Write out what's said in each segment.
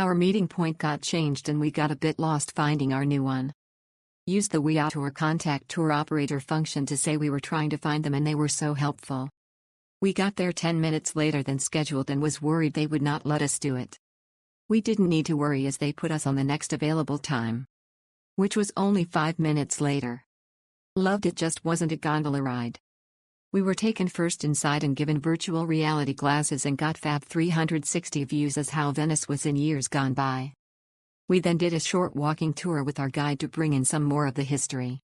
Our meeting point got changed and we got a bit lost finding our new one. Used the We Tour contact tour operator function to say we were trying to find them and they were so helpful. We got there 10 minutes later than scheduled and was worried they would not let us do it. We didn't need to worry as they put us on the next available time, which was only 5 minutes later. Loved it, just wasn't a gondola ride. We were taken first inside and given virtual reality glasses and got fab 360 views as how Venice was in years gone by. We then did a short walking tour with our guide to bring in some more of the history.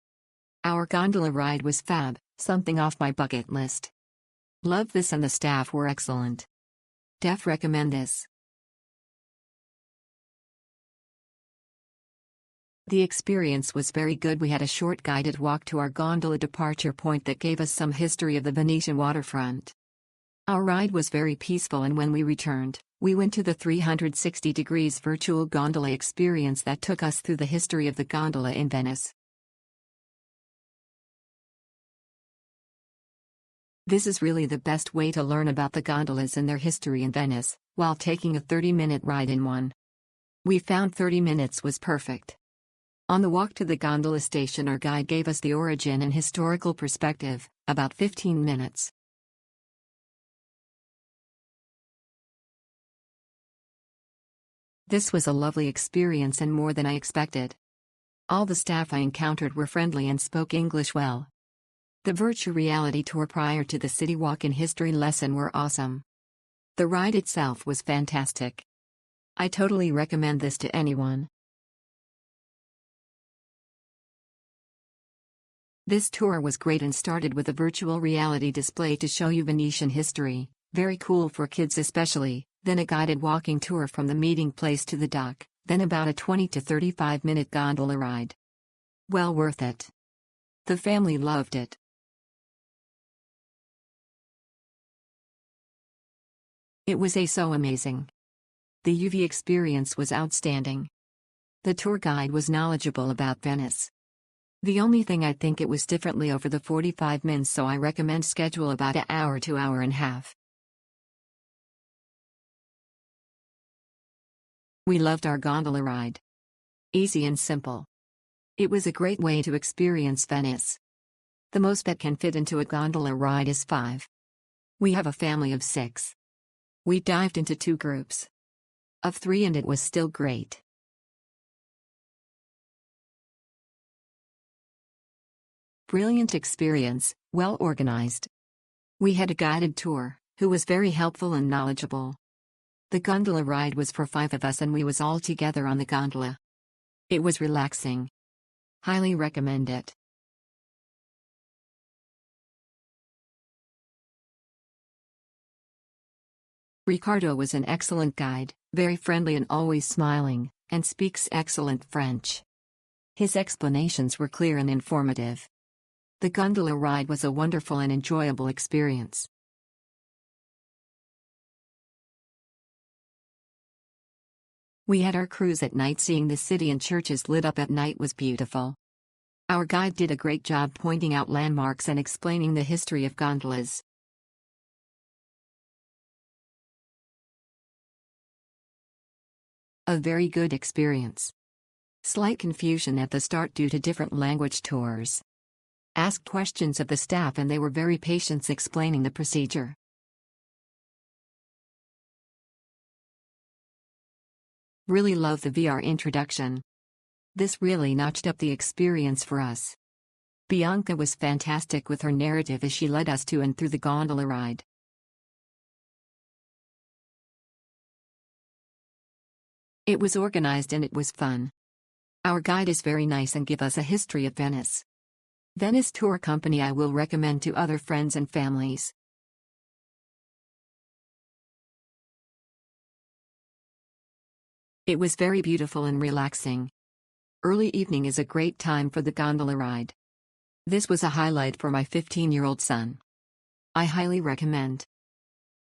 Our gondola ride was fab, something off my bucket list. Loved this and the staff were excellent. Def recommend this. The experience was very good. We had a short guided walk to our gondola departure point that gave us some history of the Venetian waterfront. Our ride was very peaceful, and when we returned, we went to the 360 degrees virtual gondola experience that took us through the history of the gondola in Venice. This is really the best way to learn about the gondolas and their history in Venice, while taking a 30-minute ride in one. We found 30 minutes was perfect. On the walk to the gondola station, our guide gave us the origin and historical perspective, about 15 minutes. This was a lovely experience and more than I expected. All the staff I encountered were friendly and spoke English well. The virtual reality tour prior to the city walk and history lesson were awesome. The ride itself was fantastic. I totally recommend this to anyone. This tour was great and started with a virtual reality display to show you Venetian history, very cool for kids especially, then a guided walking tour from the meeting place to the dock, then about a 20 to 35 minute gondola ride. Well worth it. The family loved it. It was so amazing. The UV experience was outstanding. The tour guide was knowledgeable about Venice. The only thing I think it was differently over the 45 minutes, so I recommend schedule about an hour to hour and a half. We loved our gondola ride. Easy and simple. It was a great way to experience Venice. The most that can fit into a gondola ride is 5. We have a family of 6. We dived into 2 groups of 3 and it was still great. Brilliant experience, well organized. We had a guided tour, who was very helpful and knowledgeable. The gondola ride was for 5 of us and we was all together on the gondola. It was relaxing. Highly recommend it. Riccardo was an excellent guide, very friendly and always smiling, and speaks excellent French. His explanations were clear and informative. The gondola ride was a wonderful and enjoyable experience. We had our cruise at night. Seeing the city and churches lit up at night was beautiful. Our guide did a great job pointing out landmarks and explaining the history of gondolas. A very good experience. Slight confusion at the start due to different language tours. Asked questions of the staff and they were very patient explaining the procedure. Really love the VR introduction. This really notched up the experience for us. Bianca was fantastic with her narrative as she led us to and through the gondola ride. It was organized and it was fun. Our guide is very nice and give us a history of Venice. Venice Tour Company I will recommend to other friends and families. It was very beautiful and relaxing. Early evening is a great time for the gondola ride. This was a highlight for my 15-year-old son. I highly recommend.